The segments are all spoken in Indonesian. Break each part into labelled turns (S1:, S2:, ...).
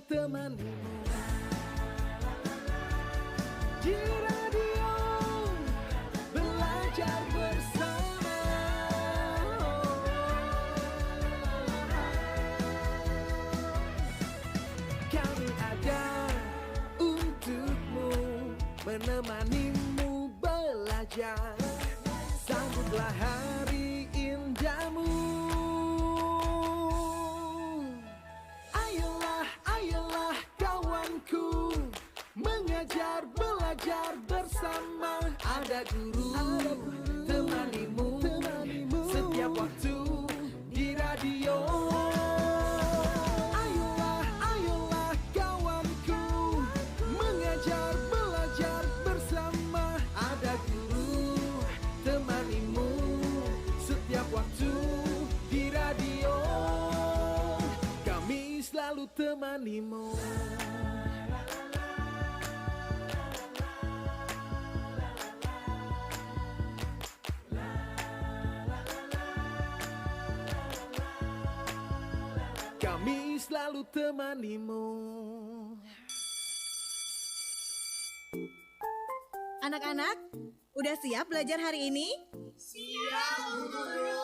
S1: temanimu di radio belajar bersama. Kami ada untukmu, menemanimu belajar. Sambutlah hari indahmu. Ayolah, ayolah kawanku, mengajar, belajar bersama. Ada guru, temanimu, setiap waktu di radio. Ayolah, ayolah kawanku, mengajar, belajar bersama. Ada guru, temanimu, setiap waktu di radio. Kami selalu temanimu. Kami selalu temanimu.
S2: Anak-anak, udah siap belajar hari ini?
S3: Siap, Guru.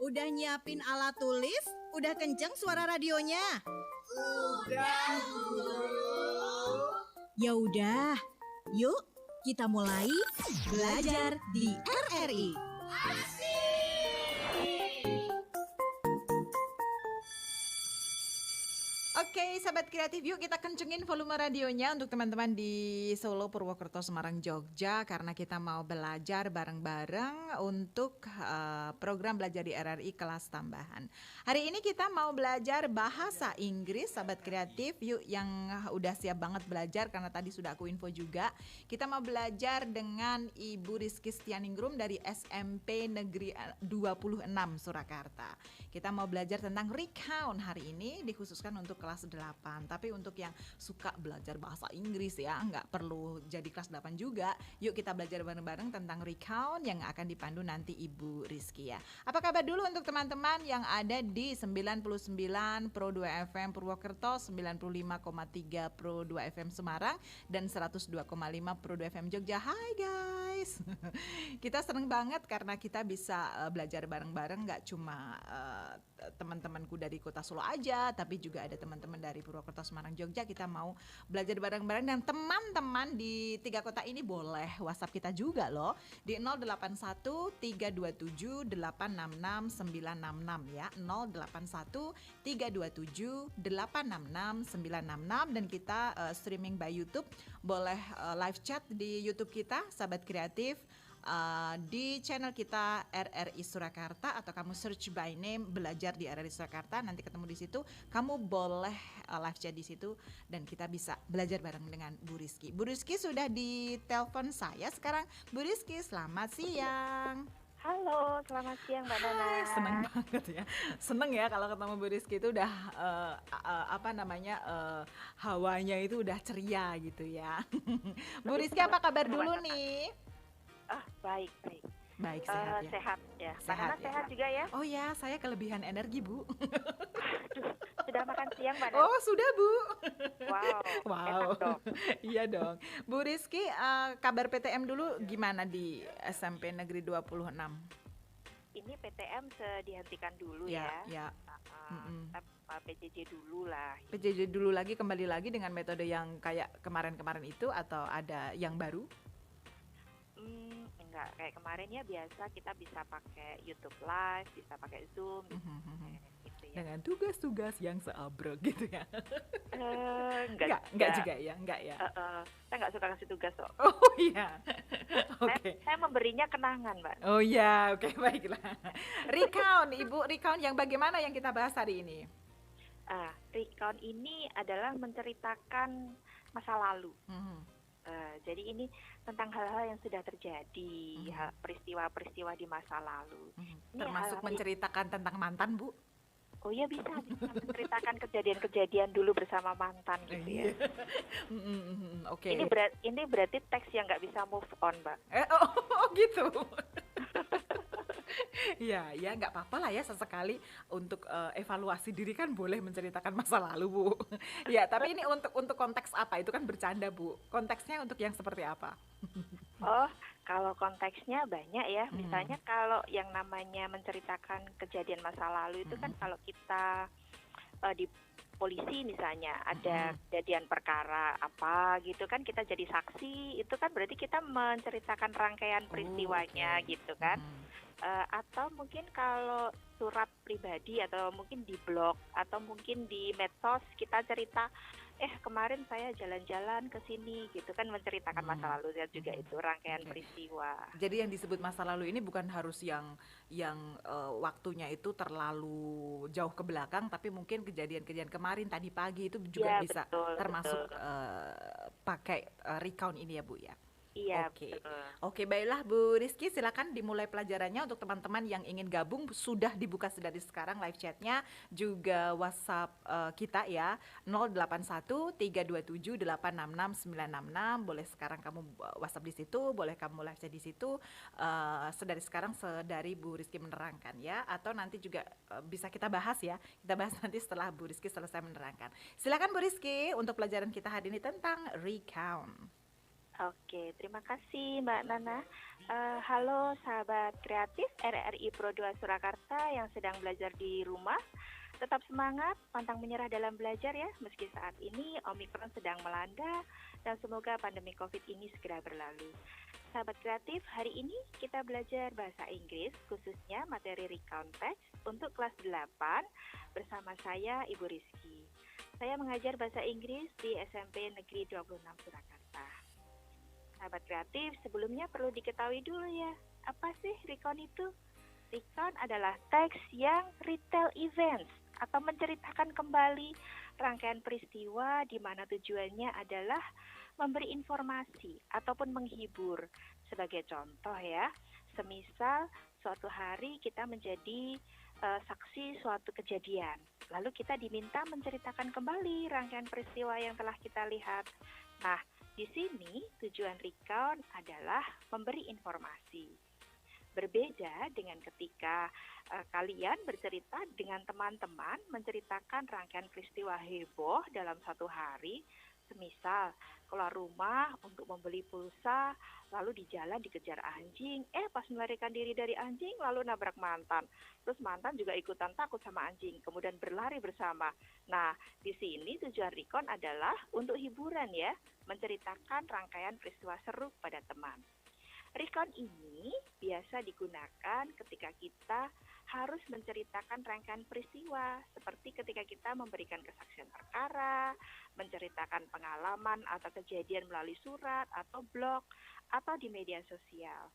S2: Udah nyiapin alat tulis? Udah kenceng suara radionya?
S3: Udah, Guru.
S2: Ya udah, yuk kita mulai belajar di RRI. Oke, sahabat kreatif, yuk kita kencengin volume radionya untuk teman-teman di Solo, Purwokerto, Semarang, Jogja, karena kita mau belajar bareng-bareng untuk program belajar di RRI kelas tambahan. Hari ini kita mau belajar bahasa Inggris, sahabat kreatif. Yuk yang udah siap banget belajar, karena tadi sudah aku info juga. Kita mau belajar dengan Ibu Rizky Setianingrum dari SMP Negeri 26 Surakarta. Kita mau belajar tentang recount hari ini, dikhususkan untuk kelas 8. Tapi untuk yang suka belajar bahasa Inggris ya, nggak perlu jadi kelas 8 juga. Yuk kita belajar bareng-bareng tentang recount yang akan dipandu nanti Ibu Rizky ya. Apa kabar dulu untuk teman-teman yang ada di 99 Pro 2 FM Purwokerto, 95,3 Pro 2 FM Semarang, dan 102,5 Pro 2 FM Jogja. Hai guys. Kita seneng banget karena kita bisa belajar bareng-bareng, nggak cuma teman-temanku dari kota Solo aja, tapi juga ada teman-teman dari Purwokerto, Semarang, Jogja. Kita mau belajar bareng-bareng, dan teman-teman di 3 kota ini boleh WhatsApp kita juga loh di 081 327 866 966 ya, 081 327 866 966. Dan kita streaming by YouTube, boleh live chat di YouTube kita, sahabat kreatif. Di channel kita RRI Surakarta, atau kamu search by name belajar di RRI Surakarta, nanti ketemu di situ. Kamu boleh live chat di situ dan kita bisa belajar bareng dengan Bu Rizky. Bu Rizky sudah di telepon saya sekarang. Bu Rizky, selamat siang.
S4: Halo, selamat siang Mbak Nana.
S2: Seneng banget ya. Seneng ya kalau ketemu Bu Rizky itu udah hawanya itu udah ceria gitu ya. Bu Rizky, apa kabar dulu nih?
S4: Baik.
S2: Baik, sehat ya.
S4: Sehat ya.
S2: Sehat,
S4: sehat juga ya.
S2: Oh ya, saya kelebihan energi, Bu.
S4: Sudah makan siang Mbak Nana?
S2: Oh, sudah, Bu.
S4: Wow. Enak dong.
S2: Iya dong. Bu Rizky, kabar PTM dulu gimana di SMP Negeri 26?
S4: Ini PTM dihentikan dulu
S2: Ya.
S4: PJJ dulu lah.
S2: PJJ dulu lagi, kembali lagi dengan metode yang kayak kemarin-kemarin itu, atau ada yang baru?
S4: Enggak, kayak kemarin ya biasa kita bisa pakai YouTube Live, bisa pakai Zoom, gitu ya.
S2: Dengan tugas-tugas yang seabrek gitu ya.
S4: Enggak
S2: juga ya, enggak ya.
S4: Saya nggak suka kasih tugas kok.
S2: Oh iya. Oke.
S4: Saya memberinya kenangan, Mbak.
S2: Oh iya, oke, baiklah. Recount, Ibu, recount yang bagaimana yang kita bahas hari ini?
S4: Recount ini adalah menceritakan masa lalu. Jadi ini tentang hal-hal yang sudah terjadi, peristiwa-peristiwa di masa lalu.
S2: Termasuk menceritakan tentang mantan, Bu?
S4: Oh iya, bisa menceritakan kejadian-kejadian dulu bersama mantan gitu ya.
S2: Oke.
S4: Ini berarti teks yang nggak bisa move on, Mbak.
S2: Oh gitu. Iya, ya nggak apa-apa lah ya sesekali untuk evaluasi diri kan boleh menceritakan masa lalu, Bu. Ya, tapi ini untuk konteks apa? Itu kan bercanda, Bu. Konteksnya untuk yang seperti apa?
S4: Oh, kalau konteksnya banyak ya.
S2: Hmm.
S4: Misalnya kalau yang namanya menceritakan kejadian masa lalu itu kan
S2: Mm-mm.
S4: kalau kita di polisi misalnya ada
S2: Mm-mm.
S4: kejadian perkara apa gitu kan kita jadi saksi, itu kan berarti kita menceritakan rangkaian
S2: Oh, oke.
S4: peristiwanya gitu kan.
S2: Mm-mm.
S4: Atau mungkin kalau surat pribadi atau mungkin di blog atau mungkin di medsos kita cerita kemarin saya jalan-jalan ke sini gitu kan menceritakan
S2: Mm.
S4: masa lalu ya juga
S2: Mm-mm.
S4: itu rangkaian
S2: Oke.
S4: peristiwa.
S2: Jadi yang disebut masa lalu ini bukan harus yang waktunya itu terlalu jauh ke belakang, tapi mungkin kejadian-kejadian kemarin tadi pagi itu juga
S4: Iya
S2: bisa
S4: betul
S2: termasuk
S4: betul.
S2: pakai recount ini ya, Bu ya.
S4: Iya
S2: Oke,
S4: betul.
S2: oke, baiklah Bu Rizky, silakan dimulai pelajarannya untuk teman-teman yang ingin gabung sudah dibuka dari sekarang live chatnya juga WhatsApp kita ya 081 327 866 966 boleh sekarang kamu WhatsApp di situ, boleh kamu live chat di situ sedari sekarang sedari Bu Rizky menerangkan ya atau nanti juga bisa kita bahas ya kita bahas nanti setelah Bu Rizky selesai menerangkan. Silakan Bu Rizky untuk pelajaran kita hari ini tentang recount.
S4: Oke, terima kasih Mbak Nana. Halo sahabat kreatif RRI Pro 2 Surakarta yang sedang belajar di rumah. Tetap semangat, pantang menyerah dalam belajar ya, meski saat ini Omikron sedang melanda dan semoga pandemi COVID ini segera berlalu. Sahabat kreatif, hari ini kita belajar bahasa Inggris, khususnya materi recount text untuk kelas 8 bersama saya Ibu Rizky. Saya mengajar bahasa Inggris di SMP Negeri 26 Surakarta. Sahabat kreatif, sebelumnya perlu diketahui dulu ya, apa sih recount itu? Recount adalah teks yang retell events atau menceritakan kembali rangkaian peristiwa di mana tujuannya adalah memberi informasi ataupun menghibur. Sebagai contoh ya, semisal suatu hari kita menjadi saksi suatu kejadian, lalu kita diminta menceritakan kembali rangkaian peristiwa yang telah kita lihat. Nah, di sini tujuan recount adalah memberi informasi. Berbeda dengan ketika kalian bercerita dengan teman-teman menceritakan rangkaian peristiwa heboh dalam satu hari, semisal keluar rumah untuk membeli pulsa, lalu di jalan dikejar anjing, pas melarikan diri dari anjing lalu nabrak mantan. Terus mantan juga ikutan takut sama anjing, kemudian berlari bersama. Nah, di sini tujuan recount adalah untuk hiburan ya, menceritakan rangkaian peristiwa seru pada teman. Recount ini biasa digunakan ketika kita harus menceritakan rangkaian peristiwa, seperti ketika kita memberikan kesaksian perkara, menceritakan pengalaman atau kejadian melalui surat atau blog, atau di media sosial.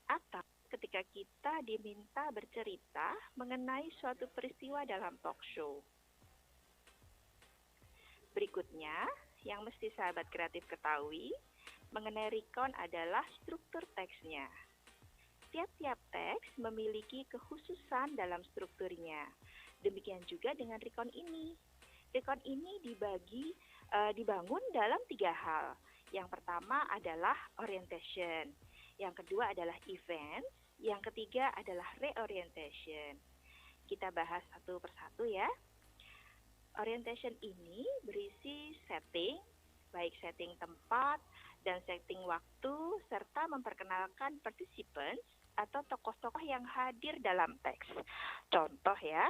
S4: Atau ketika kita diminta bercerita mengenai suatu peristiwa dalam talk show. Berikutnya, yang mesti sahabat kreatif ketahui mengenai recount adalah struktur teksnya. Tiap-tiap teks memiliki kekhususan dalam strukturnya. Demikian juga dengan recount ini. Recount ini dibangun dalam 3 hal. Yang pertama adalah orientation, yang kedua adalah event, yang ketiga adalah reorientation. Kita bahas satu persatu ya. Orientation ini berisi setting, baik setting tempat dan setting waktu, serta memperkenalkan participants atau tokoh-tokoh yang hadir dalam teks. Contoh ya,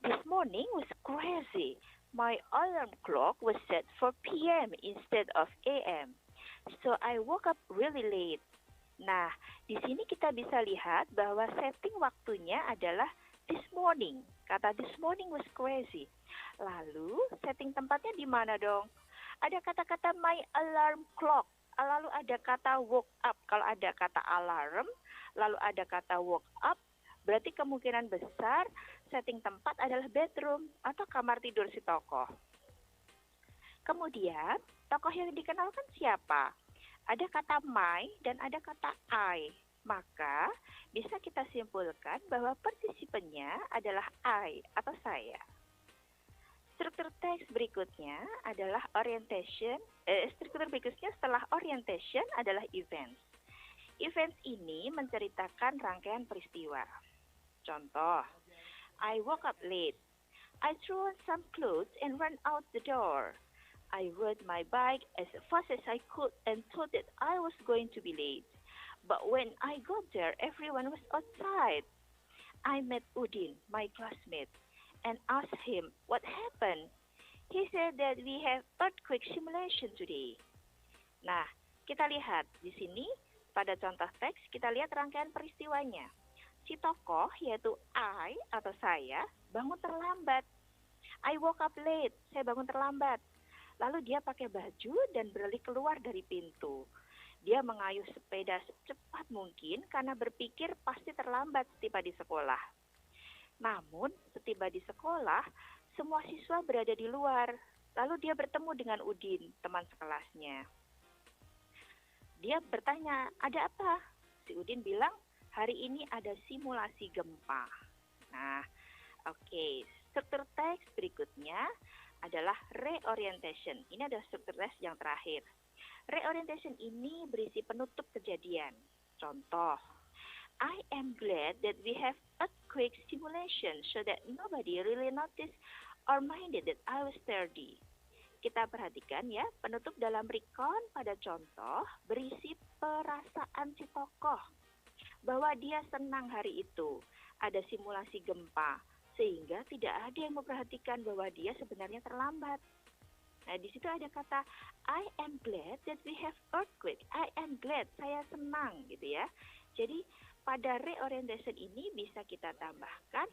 S4: this morning was crazy. My alarm clock was set for PM instead of AM. So I woke up really late. Nah, di sini kita bisa lihat bahwa setting waktunya adalah this morning. Kata this morning was crazy. Lalu setting tempatnya di mana dong? Ada kata-kata my alarm clock, lalu ada kata woke up. Kalau ada kata alarm, lalu ada kata woke up, berarti kemungkinan besar setting tempat adalah bedroom atau kamar tidur si tokoh. Kemudian, tokoh yang dikenalkan siapa? Ada kata my dan ada kata I. Maka, bisa kita simpulkan bahwa partisipannya adalah I atau saya. Struktur teks berikutnya adalah orientation. Struktur berikutnya setelah orientation adalah events. Events ini menceritakan rangkaian peristiwa. Contoh, I woke up late. I threw on some clothes and ran out the door. I rode my bike as fast as I could and thought that I was going to be late. But when I got there, everyone was outside. I met Udin, my classmate, and asked him what happened. He said that we have earthquake simulation today. Nah, kita lihat di sini pada contoh teks kita lihat rangkaian peristiwanya. Si tokoh yaitu I atau saya bangun terlambat. I woke up late, saya bangun terlambat. Lalu dia pakai baju dan berlari keluar dari pintu. Dia mengayuh sepeda secepat mungkin karena berpikir pasti terlambat setiba di sekolah. Namun, setiba di sekolah, semua siswa berada di luar. Lalu dia bertemu dengan Udin, teman sekelasnya. Dia bertanya, ada apa? Si Udin bilang, hari ini ada simulasi gempa. Nah, oke. Struktur teks berikutnya adalah reorientation. Ini adalah struktur teks yang terakhir. Reorientation ini berisi penutup kejadian. Contoh, I am glad that we have earthquake simulation so that nobody really noticed or minded that I was tardy. Kita perhatikan ya, penutup dalam recon pada contoh berisi perasaan si tokoh bahwa dia senang hari itu ada simulasi gempa sehingga tidak ada yang memperhatikan bahwa dia sebenarnya terlambat. Nah, di situ ada kata I am glad that we have earthquake. I am glad, saya senang gitu ya. Jadi pada reorientation ini bisa kita tambahkan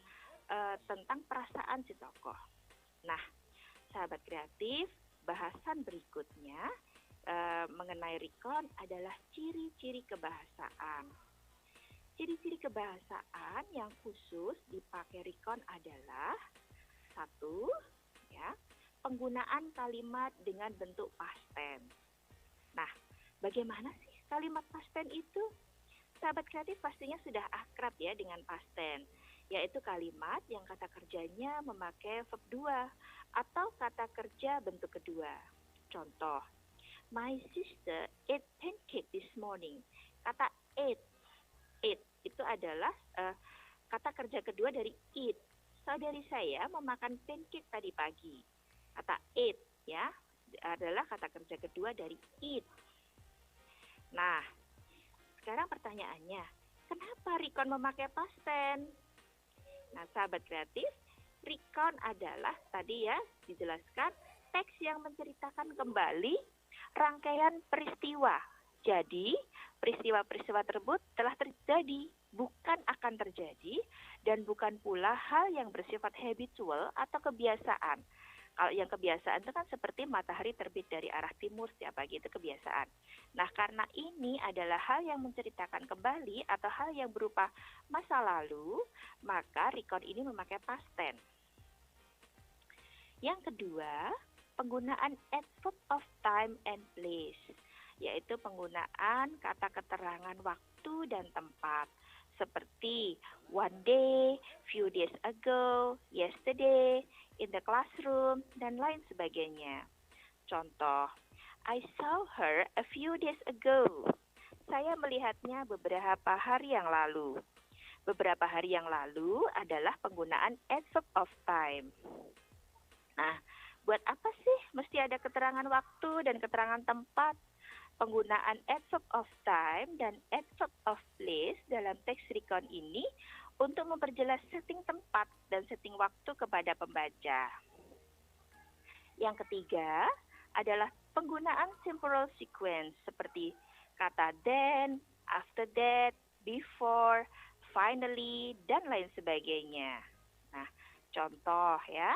S4: tentang perasaan si tokoh. Nah, sahabat kreatif, bahasan berikutnya mengenai recon adalah ciri-ciri kebahasaan. Ciri-ciri kebahasaan yang khusus dipakai recon adalah satu, ya, penggunaan kalimat dengan bentuk past tense. Nah, bagaimana sih kalimat past tense itu? Sahabat kreatif pastinya sudah akrab ya dengan past tense, yaitu kalimat yang kata kerjanya memakai verb 2 atau kata kerja bentuk kedua. Contoh, my sister ate pancake this morning. Kata ate itu adalah kata kerja kedua dari eat. Saudari saya memakan pancake tadi pagi. Kata eat ya adalah kata kerja kedua dari eat. Nah, sekarang pertanyaannya, kenapa recon memakai past tense? Nah, sahabat kreatif, recon adalah tadi ya dijelaskan teks yang menceritakan kembali rangkaian peristiwa. Jadi, peristiwa-peristiwa tersebut telah terjadi, bukan akan terjadi, dan bukan pula hal yang bersifat habitual atau kebiasaan. Kalau yang kebiasaan itu kan seperti matahari terbit dari arah timur setiap pagi, itu kebiasaan. Nah, karena ini adalah hal yang menceritakan kembali atau hal yang berupa masa lalu, maka recon ini memakai past tense. Yang kedua, penggunaan adverb of time and place, yaitu penggunaan kata keterangan waktu dan tempat seperti one day, few days ago, yesterday, in the classroom, dan lain sebagainya. Contoh, I saw her a few days ago. Saya melihatnya beberapa hari yang lalu. Beberapa hari yang lalu adalah penggunaan adverb of time. Nah, buat apa sih mesti ada keterangan waktu dan keterangan tempat? Penggunaan adverb of time dan adverb of place dalam teks recon ini untuk memperjelas setting tempat dan setting waktu kepada pembaca. Yang ketiga adalah penggunaan temporal sequence seperti kata then, after that, before, finally, dan lain sebagainya. Nah, contoh ya.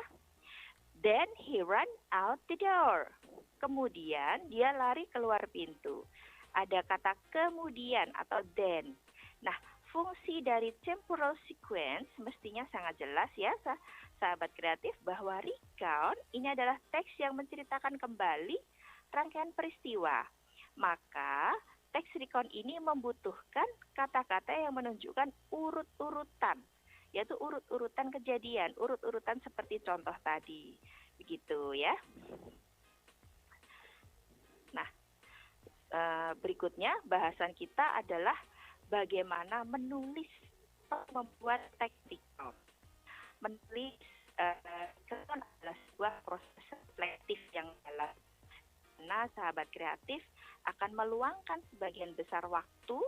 S4: Then he ran out the door. Kemudian dia lari keluar pintu. Ada kata kemudian atau then. Nah, fungsi dari temporal sequence mestinya sangat jelas ya, sahabat kreatif, bahwa recount ini adalah teks yang menceritakan kembali rangkaian peristiwa. Maka teks recount ini membutuhkan kata-kata yang menunjukkan urut-urutan, yaitu urut-urutan kejadian, urut-urutan seperti contoh tadi. Begitu ya. Nah, berikutnya bahasan kita adalah bagaimana menulis atau membuat teks recount. Menulis adalah sebuah proses reflektif yang dalam. Karena sahabat kreatif akan meluangkan sebagian besar waktu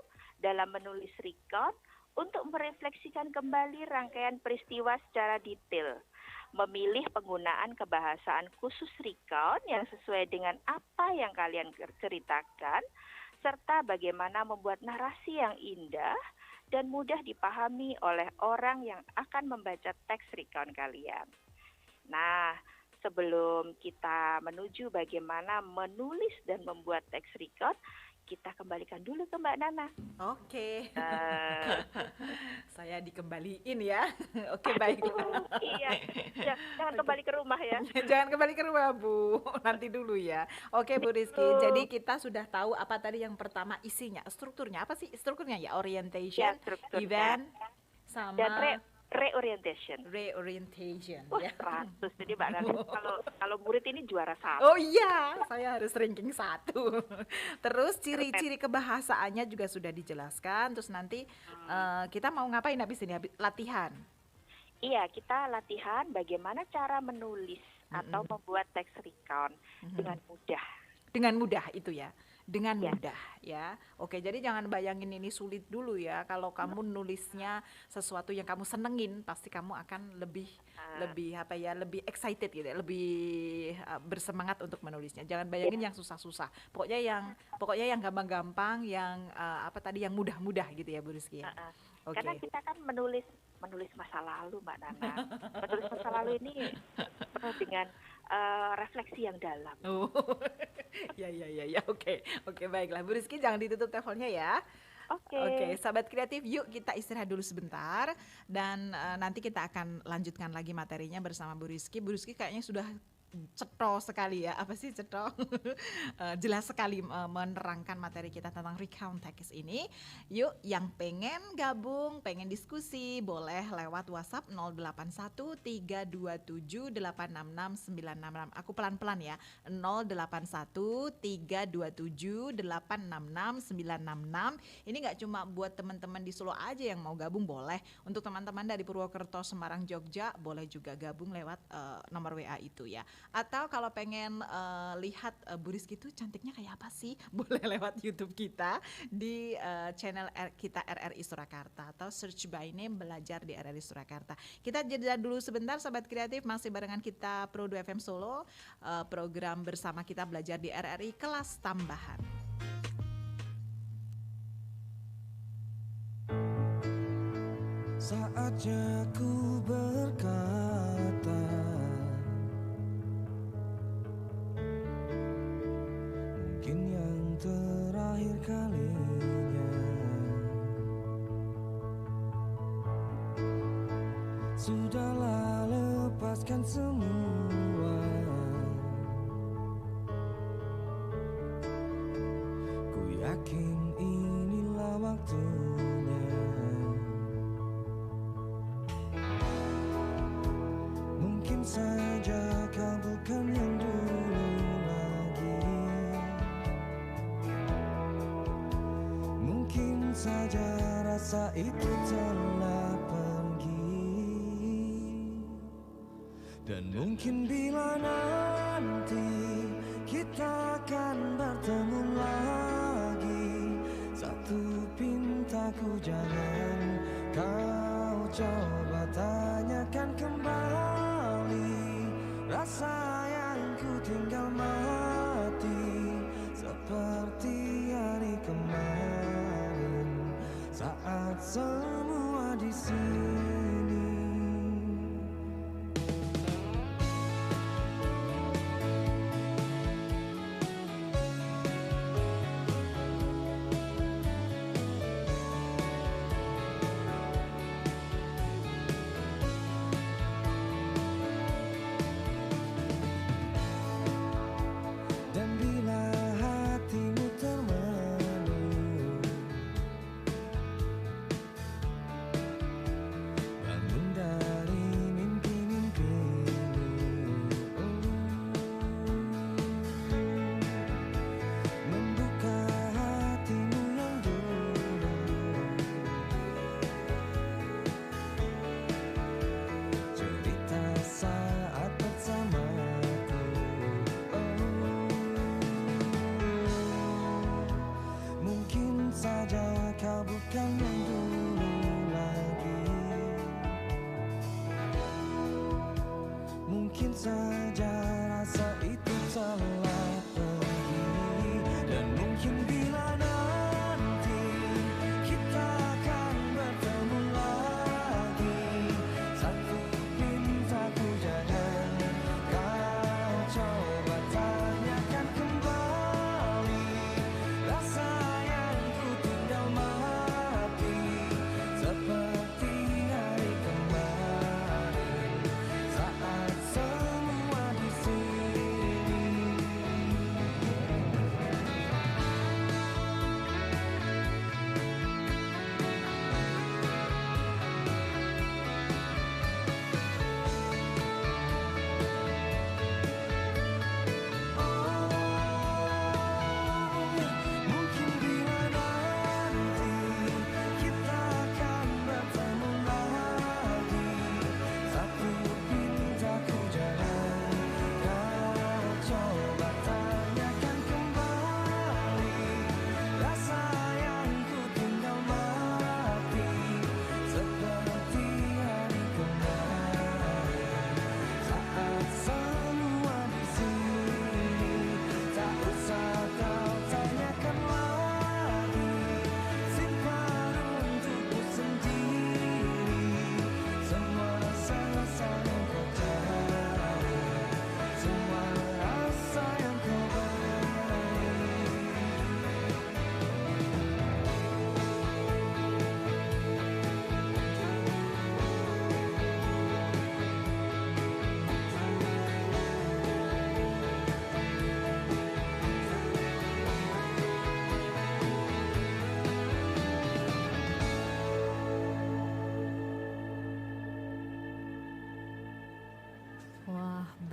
S4: dalam menulis recount untuk merefleksikan kembali rangkaian peristiwa secara detail. Memilih penggunaan kebahasaan khusus recount yang sesuai dengan apa yang kalian ceritakan, serta bagaimana membuat narasi yang indah dan mudah dipahami oleh orang yang akan membaca teks recount kalian. Nah, sebelum kita menuju bagaimana menulis dan membuat teks recount, kita kembalikan dulu ke Mbak Nana.
S2: Oke. Saya dikembaliin ya. Oke, baiklah.
S4: Iya, jangan kembali ke rumah ya.
S2: Jangan kembali ke rumah, Bu. Nanti dulu ya. Oke, Bu Rizky. Jadi kita sudah tahu apa tadi yang pertama isinya, strukturnya. Apa sih strukturnya ya? Orientation,
S4: Ya, strukturnya.
S2: event, sama
S4: Dan reorientation.
S2: Wah,
S4: Ya,
S2: ya.
S4: 100. Jadi Mbak Nana kalau murid ini juara 1.
S2: Oh iya, saya harus ranking 1. Terus ciri-ciri kebahasaannya juga sudah dijelaskan. Terus nanti kita mau ngapain habis ini? Latihan.
S4: Iya, kita latihan bagaimana cara menulis atau membuat teks recount dengan mudah.
S2: Dengan mudah itu ya. Dengan
S4: Ya.
S2: mudah ya. Oke, jadi jangan bayangin ini sulit dulu ya. Kalau kamu nulisnya sesuatu yang kamu senengin, pasti kamu akan lebih lebih excited gitu ya, lebih bersemangat untuk menulisnya. Jangan bayangin yang susah-susah. Pokoknya yang gampang-gampang, yang yang mudah-mudah gitu ya, Bu Rizky ya. Oke.
S4: Karena kita kan menulis masa lalu, Mbak Nana. Menulis masa lalu ini penuh dengan refleksi yang dalam.
S2: Oh. Ya. Oke, baiklah. Bu Rizky jangan ditutup teleponnya ya. Oke, sahabat kreatif, yuk kita istirahat dulu sebentar dan nanti kita akan lanjutkan lagi materinya bersama Bu Rizky. Bu Rizky kayaknya sudah cetho sekali ya, apa sih cetho? Jelas sekali menerangkan materi kita tentang recount text ini. Yuk, yang pengen gabung, pengen diskusi, boleh lewat WhatsApp 081327866966. Aku pelan-pelan ya, 081327866966. Ini nggak cuma buat teman-teman di Solo aja yang mau gabung, boleh. Untuk teman-teman dari Purwokerto, Semarang, Jogja, boleh juga gabung lewat nomor WA itu ya. Atau kalau pengen lihat Bu Rizky itu cantiknya kayak apa sih, boleh lewat YouTube kita di channel kita RRI Surakarta, atau search by name Belajar di RRI Surakarta. Kita jeda dulu sebentar, sahabat kreatif, masih barengan kita Pro 2 FM Solo, program bersama kita Belajar di RRI Kelas Tambahan.
S1: Saatnya ku berkata, mungkin yang terakhir kalinya. Sudahlah, lepaskan semua. Ku yakin inilah waktunya. Mungkin saja kau bukan yang dulu lagi. Mungkin saja rasa itu telah pergi. Dan mungkin bila nanti kita akan bertemu lagi, satu pintaku jangan kau coba tanyakan kembali. Rasa yang ku tinggal mati seperti hari kemarin, saat semua di sini. Dan bila hatimu termenung, bangun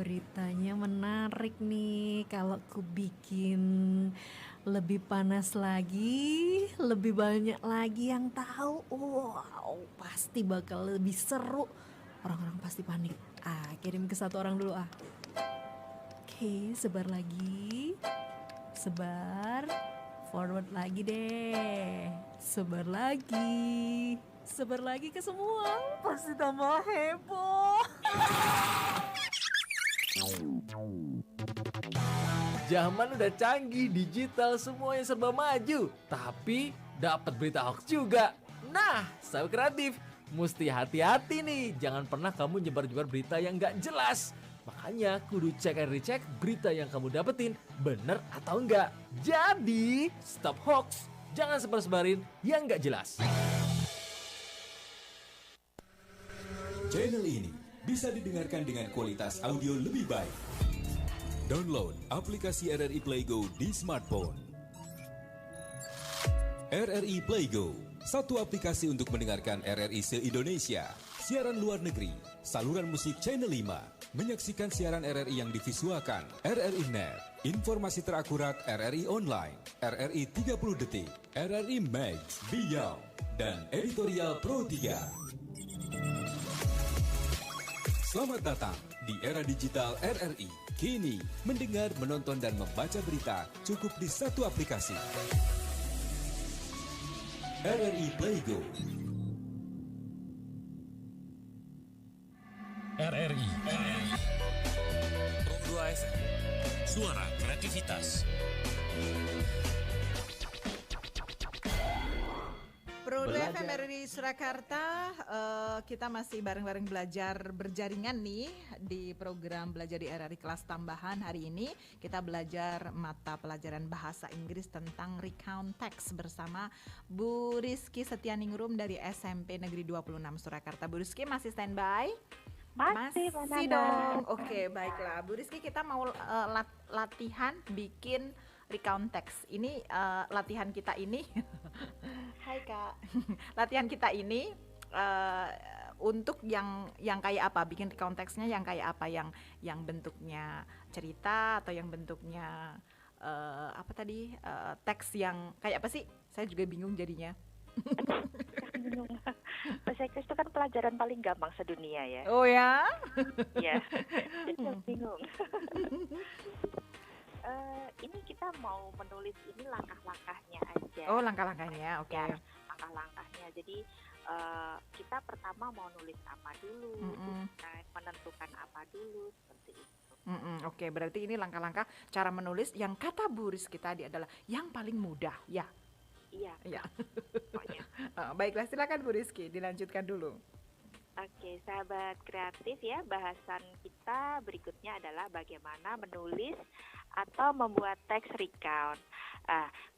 S5: beritanya menarik nih. Kalau ku bikin lebih panas lagi, lebih banyak lagi yang tahu, wow, pasti bakal lebih seru. Orang-orang pasti panik. Kirim ke satu orang dulu Oke, sebar lagi. Sebar. Forward lagi deh. Sebar lagi. Sebar lagi ke semua. Pasti tambah heboh.
S6: Zaman udah canggih, digital, semuanya serba maju. Tapi dapat berita hoax juga. Nah, sahabat kreatif, mesti hati-hati nih. Jangan pernah kamu nyebar-nyebar berita yang gak jelas. Makanya kudu cek and recheck berita yang kamu dapetin bener atau enggak. Jadi, stop hoax. Jangan sebar-sebarin yang gak jelas.
S7: Channel ini bisa didengarkan dengan kualitas audio lebih baik. Download aplikasi RRI Play Go di smartphone. RRI Play Go, satu aplikasi untuk mendengarkan RRI se-Indonesia, siaran luar negeri, saluran musik Channel 5, menyaksikan siaran RRI yang divisualkan, RRI Net, informasi terakurat RRI Online, RRI 30 Detik, RRI Max, Beyond, dan editorial Pro 3. Selamat datang di era digital RRI. Kini, mendengar, menonton, dan membaca berita cukup di satu aplikasi. RRI Play Go.
S8: RRI Pro 2 FM, suara kreativitas.
S2: Pro 2 FM RRI Surakarta, kita masih bareng-bareng belajar berjaringan nih di program belajar di RRI kelas tambahan. Hari ini kita belajar mata pelajaran bahasa Inggris tentang recount text bersama Bu Rizky Setianingrum dari SMP Negeri 26 Surakarta. Bu Rizky masih standby?
S4: Masih
S2: dong. Oke, baiklah. Bu Rizky, kita mau latihan bikin recount text. Ini latihan kita ini. Hai Kak. Latihan kita ini untuk yang kayak apa? Bikin recount text-nya yang kayak apa? Yang bentuknya cerita atau yang bentuknya apa tadi? Teks yang kayak apa sih? Saya juga bingung jadinya.
S4: Bahasa Inggris itu kan pelajaran paling gampang sedunia ya.
S2: Oh ya?
S4: Iya. Jadi bingung. Ini kita mau menulis ini langkah-langkahnya aja.
S2: Oh, langkah-langkahnya, oke.
S4: Ya, langkah-langkahnya. Jadi kita pertama mau nulis apa dulu, menentukan apa dulu, seperti itu.
S2: Oke, berarti ini langkah-langkah cara menulis yang kata Bu Rizky tadi adalah yang paling mudah, ya? Iya.
S4: Pokoknya.
S2: Baiklah, silakan Bu Rizky, dilanjutkan dulu.
S4: Oke, sahabat kreatif ya, bahasan kita berikutnya adalah bagaimana menulis atau membuat teks recount.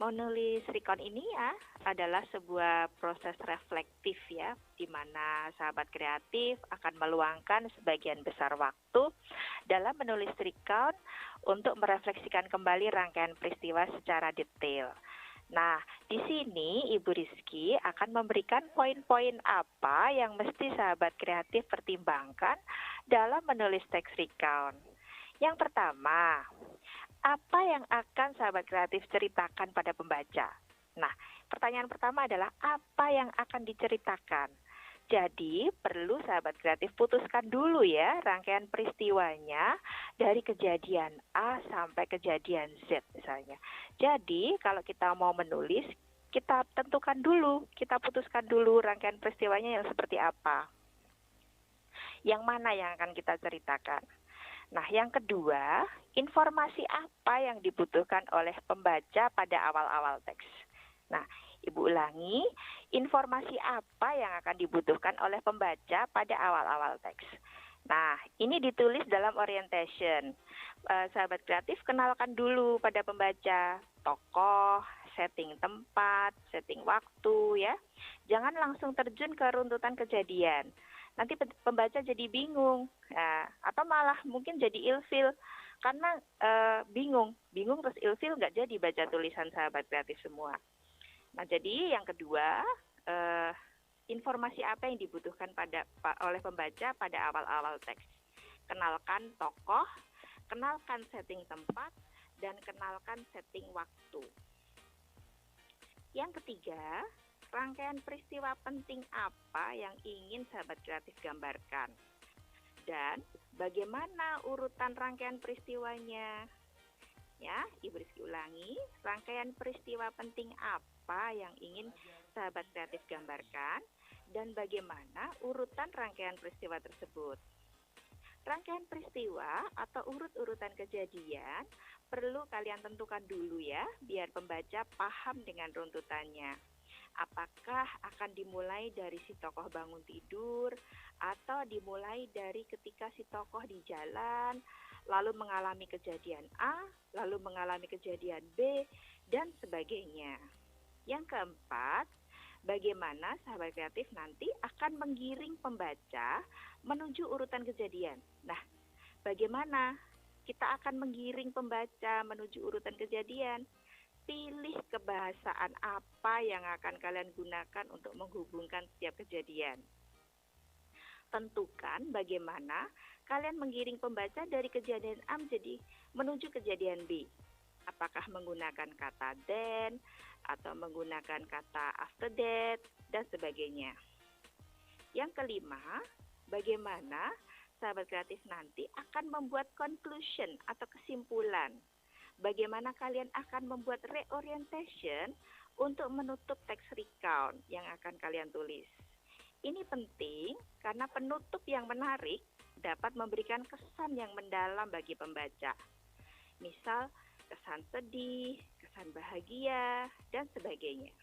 S4: Menulis recount ini ya adalah sebuah proses reflektif ya, di mana sahabat kreatif akan meluangkan sebagian besar waktu dalam menulis recount untuk merefleksikan kembali rangkaian peristiwa secara detail. Nah, di sini Ibu Rizky akan memberikan poin-poin apa yang mesti sahabat kreatif pertimbangkan dalam menulis teks recount. Yang pertama, apa yang akan sahabat kreatif ceritakan pada pembaca? Nah, pertanyaan pertama adalah apa yang akan diceritakan? Jadi, perlu sahabat kreatif putuskan dulu ya rangkaian peristiwanya dari kejadian A sampai kejadian Z misalnya. Jadi, kalau kita mau menulis, kita tentukan dulu, kita putuskan dulu rangkaian peristiwanya yang seperti apa. Yang mana yang akan kita ceritakan? Nah, yang kedua, informasi apa yang dibutuhkan oleh pembaca pada awal-awal teks. Nah, Ibu ulangi, informasi apa yang akan dibutuhkan oleh pembaca pada awal-awal teks. Nah, ini ditulis dalam orientation. Sahabat kreatif, kenalkan dulu pada pembaca tokoh, setting tempat, setting waktu ya. Jangan langsung terjun ke runtutan kejadian. Nanti pembaca jadi bingung, atau malah mungkin jadi ilfil karena bingung terus ilfil nggak jadi baca tulisan sahabat kreatif semua. Nah, jadi yang kedua, informasi apa yang dibutuhkan oleh pembaca pada awal-awal teks. Kenalkan tokoh, kenalkan setting tempat, dan kenalkan setting waktu. Yang ketiga, rangkaian peristiwa penting apa yang ingin sahabat kreatif gambarkan? Dan bagaimana urutan rangkaian peristiwanya? Ya, Ibu Rizky ulangi, rangkaian peristiwa penting apa yang ingin sahabat kreatif gambarkan? Dan bagaimana urutan rangkaian peristiwa tersebut? Rangkaian peristiwa atau urut-urutan kejadian perlu kalian tentukan dulu ya, biar pembaca paham dengan runtutannya. Apakah akan dimulai dari si tokoh bangun tidur, atau dimulai dari ketika si tokoh di jalan, lalu mengalami kejadian A, lalu mengalami kejadian B, dan sebagainya. Yang keempat, bagaimana sahabat kreatif nanti akan menggiring pembaca menuju urutan kejadian. Nah, bagaimana kita akan menggiring pembaca menuju urutan kejadian? Pilih kebahasaan apa yang akan kalian gunakan untuk menghubungkan setiap kejadian. Tentukan bagaimana kalian menggiring pembaca dari kejadian A menuju kejadian B. Apakah menggunakan kata then, atau menggunakan kata after that, dan sebagainya. Yang kelima, bagaimana sahabat kreatif nanti akan membuat conclusion atau kesimpulan. Bagaimana kalian akan membuat reorientation untuk menutup teks recount yang akan kalian tulis. Ini penting karena penutup yang menarik dapat memberikan kesan yang mendalam bagi pembaca. Misal, kesan sedih, kesan bahagia, dan sebagainya.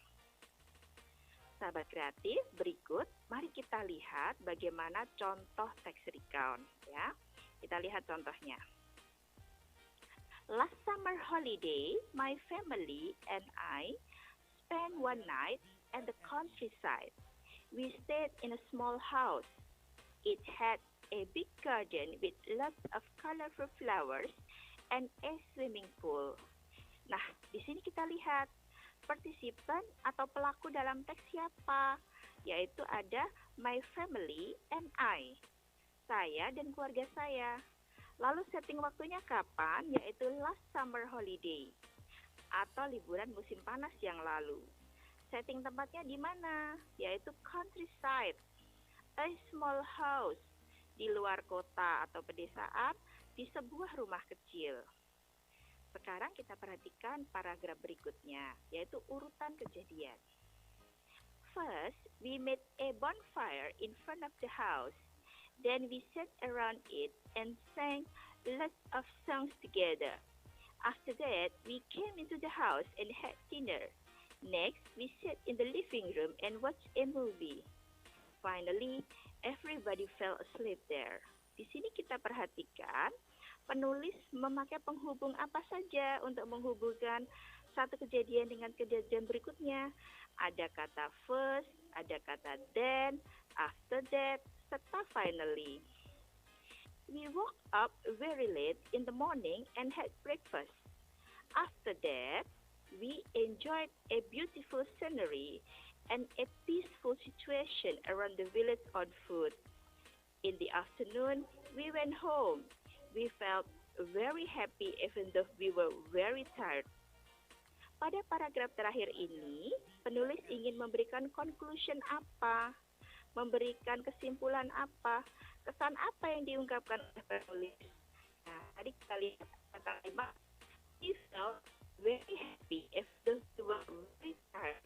S4: Sahabat kreatif, berikut mari kita lihat bagaimana contoh teks recount ya. Kita lihat contohnya. Last summer holiday, my family and I spent one night at the countryside. We stayed in a small house. It had a big garden with lots of colorful flowers and a swimming pool. Nah, di sini kita lihat partisipan atau pelaku dalam teks siapa, yaitu ada my family and I, saya dan keluarga saya. Lalu setting waktunya kapan, yaitu last summer holiday, atau liburan musim panas yang lalu. Setting tempatnya di mana, yaitu countryside, a small house, di luar kota atau pedesaan, di sebuah rumah kecil. Sekarang kita perhatikan paragraf berikutnya, yaitu urutan kejadian. First, we made a bonfire in front of the house. Then we sat around it and sang lots of songs together. After that, we came into the house and had dinner. Next, we sat in the living room and watched a movie. Finally, everybody fell asleep there. Di sini kita perhatikan penulis memakai penghubung apa saja untuk menghubungkan satu kejadian dengan kejadian berikutnya. Ada kata first, ada kata then, after that, serta finally. We woke up very late in the morning and had breakfast. After that, we enjoyed a beautiful scenery and a peaceful situation around the village on foot. In the afternoon, we went home. We felt very happy even though we were very tired. Pada paragraf terakhir ini, penulis ingin memberikan conclusion apa? Memberikan kesimpulan apa? Kesan apa yang diungkapkan oleh penulis? Nah, tadi kita lihat kata kalimat, we felt very happy even though we were very tired.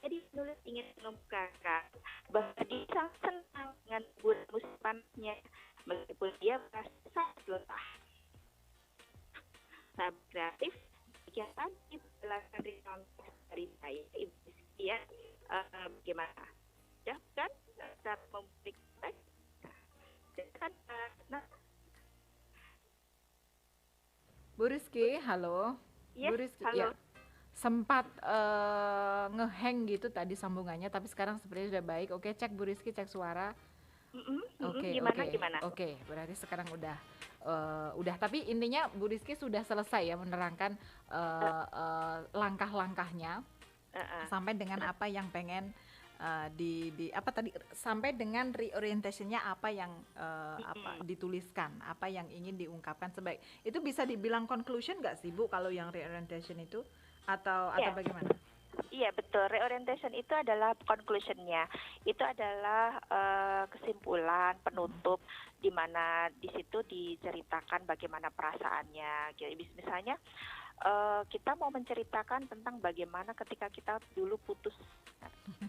S4: Jadi penulis ingin mengemukakan bahwa dia sangat senang dengan liburan musim panasnya meskipun dia merasa sangat lelah. Sahabat kreatif, kegiatan belajar dari contoh dari saya, Ibu Rizky ya, bagaimana? Sudah kan saat memberi teks?
S2: Bu Rizky, halo.
S4: Yes,
S2: Bu Rizky,
S4: halo.
S2: ya. Sempat ngehang gitu tadi sambungannya, tapi sekarang sepertinya sudah baik. Oke, cek Bu Rizky, cek suara. Oke,
S4: Gimana?
S2: Oke, berarti sekarang udah. Tapi intinya Bu Rizky sudah selesai ya menerangkan langkah-langkahnya sampai dengan apa yang pengen di apa tadi sampai dengan reorientationnya apa yang apa dituliskan, apa yang ingin diungkapkan sebaik itu bisa dibilang conclusion nggak sih Bu kalau yang reorientation itu atau bagaimana?
S4: Iya betul, reorientation itu adalah conclusionnya, itu adalah kesimpulan penutup di mana di situ diceritakan bagaimana perasaannya. Jadi misalnya kita mau menceritakan tentang bagaimana ketika kita dulu putus,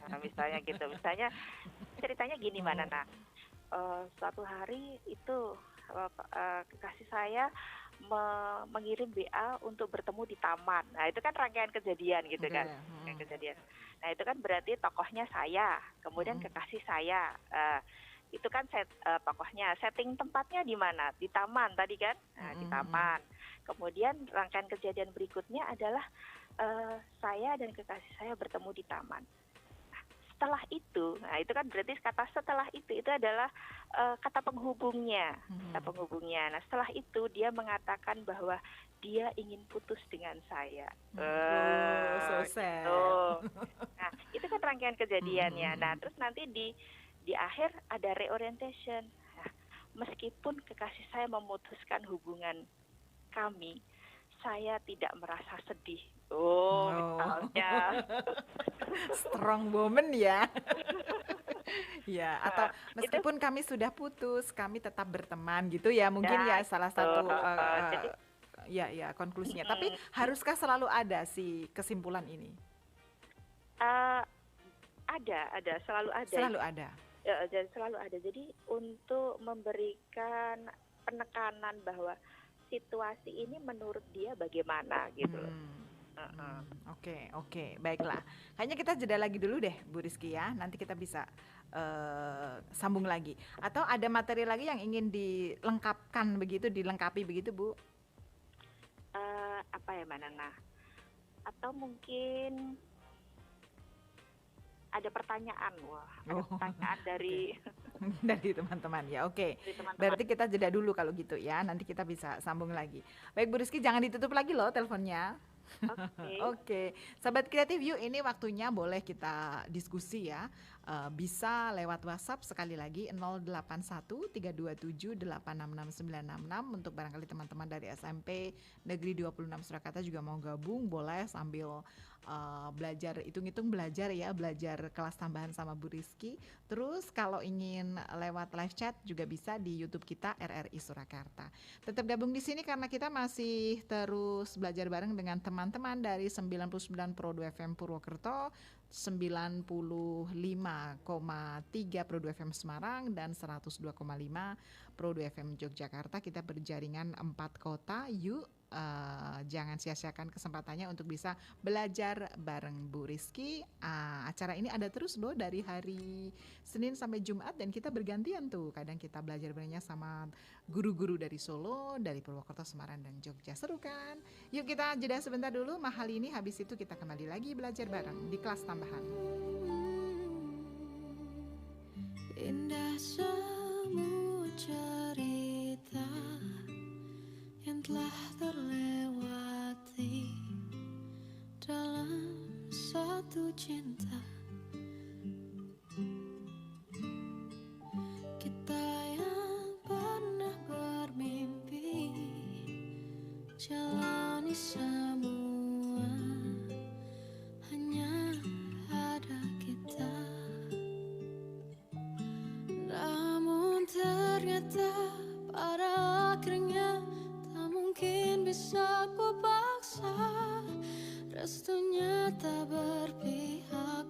S4: nah, misalnya gitu, misalnya ceritanya gini Mbak Nana, suatu hari itu kekasih saya mengirim WA untuk bertemu di taman. Nah itu kan rangkaian kejadian gitu kan, rangkaian kejadian. Nah itu kan berarti tokohnya saya, kemudian kekasih saya. Itu kan tokohnya, setting tempatnya di mana? Di taman tadi kan, di taman. Kemudian rangkaian kejadian berikutnya adalah saya dan kekasih saya bertemu di taman. Setelah itu, nah itu kan berarti kata setelah itu adalah kata penghubungnya, kata penghubungnya. Nah setelah itu dia mengatakan bahwa dia ingin putus dengan saya.
S2: So sad.
S4: Gitu. Nah itu kan rangkaian kejadiannya. Nah terus nanti di akhir ada reorientation. Nah, meskipun kekasih saya memutuskan hubungan kami, saya tidak merasa sedih. Misalnya.
S2: Strong woman ya. Ya, atau meskipun kami sudah putus, kami tetap berteman gitu ya. Mungkin ya salah satu ya konklusinya. Tapi haruskah selalu ada si kesimpulan ini?
S4: Ada, selalu ada.
S2: Selalu ada.
S4: Selalu ada. Jadi untuk memberikan penekanan bahwa situasi ini menurut dia bagaimana gitu loh.
S2: Oke, baiklah. Kayaknya kita jeda lagi dulu deh, Bu Rizky ya. Nanti kita bisa sambung lagi. Atau ada materi lagi yang ingin dilengkapkan begitu, dilengkapi begitu, Bu?
S4: Apa ya, Mbak Nana? Atau mungkin ada pertanyaan, pertanyaan dari
S2: dari teman-teman ya. Oke. Berarti kita jeda dulu kalau gitu ya. Nanti kita bisa sambung lagi. Baik Bu Rizky, jangan ditutup lagi loh teleponnya. Oke. Sahabat Kreatif Yuk, ini waktunya boleh kita diskusi ya. Bisa lewat WhatsApp sekali lagi 081-327-866966 untuk barangkali teman-teman dari SMP Negeri 26 Surakarta juga mau gabung, boleh sambil belajar hitung-hitung belajar kelas tambahan sama Bu Rizky. Terus kalau ingin lewat live chat juga bisa di YouTube kita RRI Surakarta. Tetap gabung di sini karena kita masih terus belajar bareng dengan teman-teman dari 99 Pro 2 FM Purwokerto, 95,3 Pro 2 FM Semarang dan 102,5 Pro 2 FM Yogyakarta. Kita berjaringan 4 kota. Yuk jangan sia-siakan kesempatannya untuk bisa belajar bareng Bu Rizky. Acara ini ada terus loh dari hari Senin sampai Jumat dan kita bergantian tuh. Kadang kita belajar barengnya sama guru-guru dari Solo, dari Purwokerto, Semarang dan Jogja. Seru kan? Yuk kita jeda sebentar dulu mahal ini, habis itu kita kembali lagi belajar bareng di kelas tambahan.
S1: Indah semua cerita yang telah terlewati dalam satu cinta. Kita yang pernah bermimpi jalani semua, hanya ada kita. Namun ternyata pada akhirnya tak mungkin bisa ku paksa, restunya tak berpihak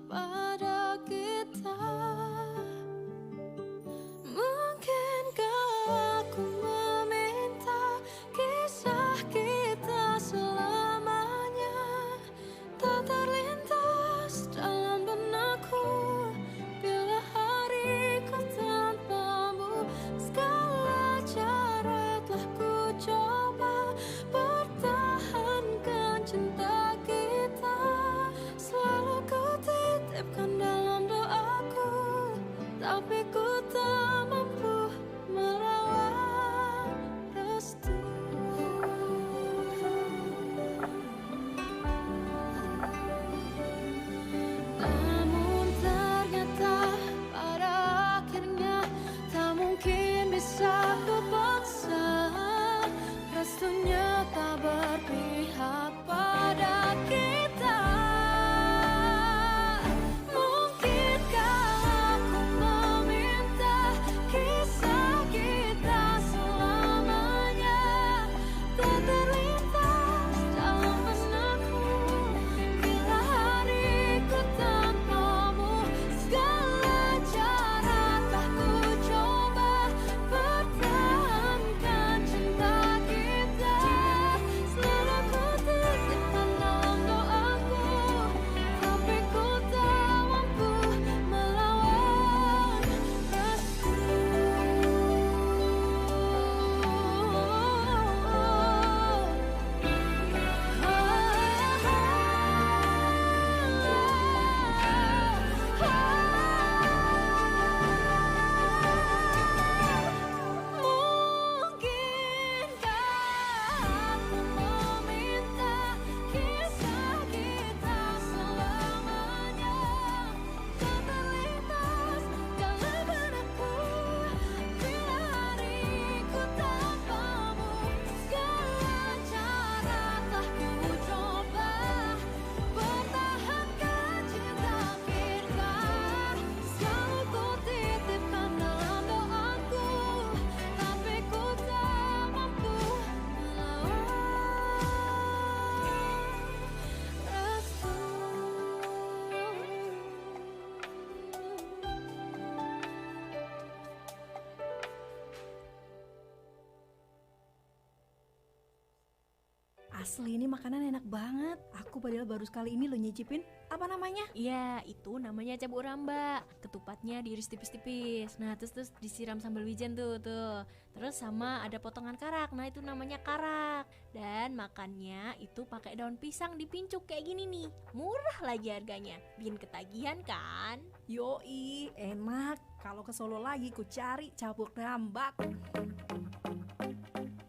S5: Asli ini makanan enak banget. Aku padahal baru sekali ini lo nyicipin. Apa namanya?
S9: Ya, itu namanya cabuk ramba. Ketupatnya diiris tipis-tipis. Nah, terus disiram sambal wijen tuh. Terus sama ada potongan karak. Nah, itu namanya karak. Dan makannya itu pakai daun pisang dipincuk kayak gini nih. Murah lagi harganya. Bikin ketagihan kan?
S5: Yoi, enak. Kalau ke Solo lagi ku cari cabuk rambak.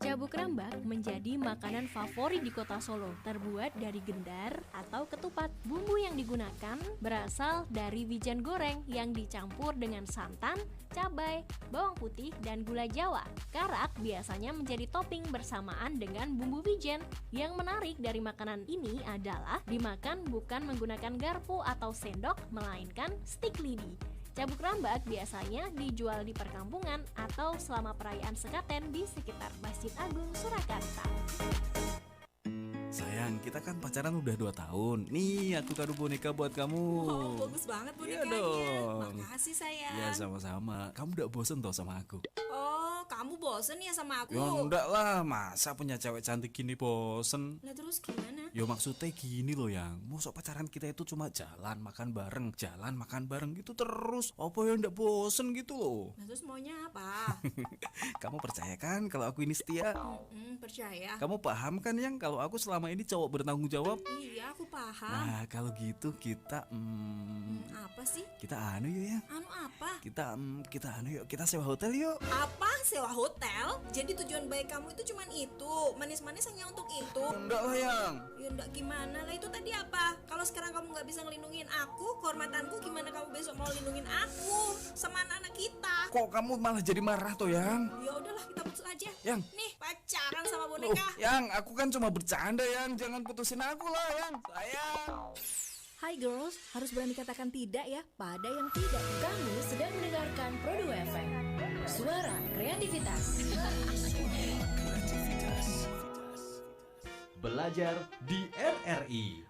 S9: Cabuk rambak menjadi makanan favorit di kota Solo. Terbuat dari gendar atau ketupat. Bumbu yang digunakan berasal dari wijen goreng yang dicampur dengan santan, cabai, bawang putih, dan gula Jawa. Karak biasanya menjadi topping bersamaan dengan bumbu wijen. Yang menarik dari makanan ini adalah dimakan bukan menggunakan garpu atau sendok, melainkan stik lidi. Cabuk rambak biasanya dijual di perkampungan atau selama perayaan sekaten di sekitar Masjid Agung Surakarta.
S10: Sayang, kita kan pacaran udah 2 tahun. Nih, aku kado boneka buat kamu.
S11: Oh, bagus banget
S10: Iya
S11: bonekanya.
S10: dong.
S11: Makasih sayang.
S10: Ya sama-sama. Kamu udah bosen toh sama aku?
S11: Oh, kamu bosen ya sama aku?
S10: Ya enggak lah, masa punya cewek cantik gini bosen?
S11: Lah terus gimana?
S10: Ya maksudnya gini loh yang mosok pacaran kita itu cuma jalan makan bareng gitu terus. Apa ya ndak bosen gitu loh?
S11: Lah terus maunya apa?
S10: Kamu percaya kan kalau aku ini setia?
S11: Percaya.
S10: Kamu paham kan yang kalau aku selama ini cowok bertanggung jawab?
S11: Iya, aku paham.
S10: Nah kalau gitu kita
S11: Apa sih?
S10: kita anu yuk ya.
S11: Anu apa?
S10: Kita anu yuk, kita sewa hotel yuk.
S11: Apa? Sewa hotel? Jadi tujuan baik kamu itu cuman itu? Manis-manis hanya untuk itu?
S10: Enggak lah yang.
S11: Ya enggak gimana lah, itu tadi apa? Kalau sekarang kamu nggak bisa ngelindungin aku, kehormatanku, gimana kamu besok mau lindungin aku sama anak-anak kita?
S10: Kok kamu malah jadi marah tuh yang?
S11: Ya udahlah, kita putus aja.
S10: Yang.
S11: Nih, pacaran sama boneka.
S10: Yang, aku kan cuma bercanda yang, jangan putusin aku lah yang. Sayang.
S5: Hai girls, harus berani katakan tidak ya pada yang tidak.
S12: Kamu sedang mendengarkan Produ FM. Suara kreativitas.
S13: Belajar di RRI.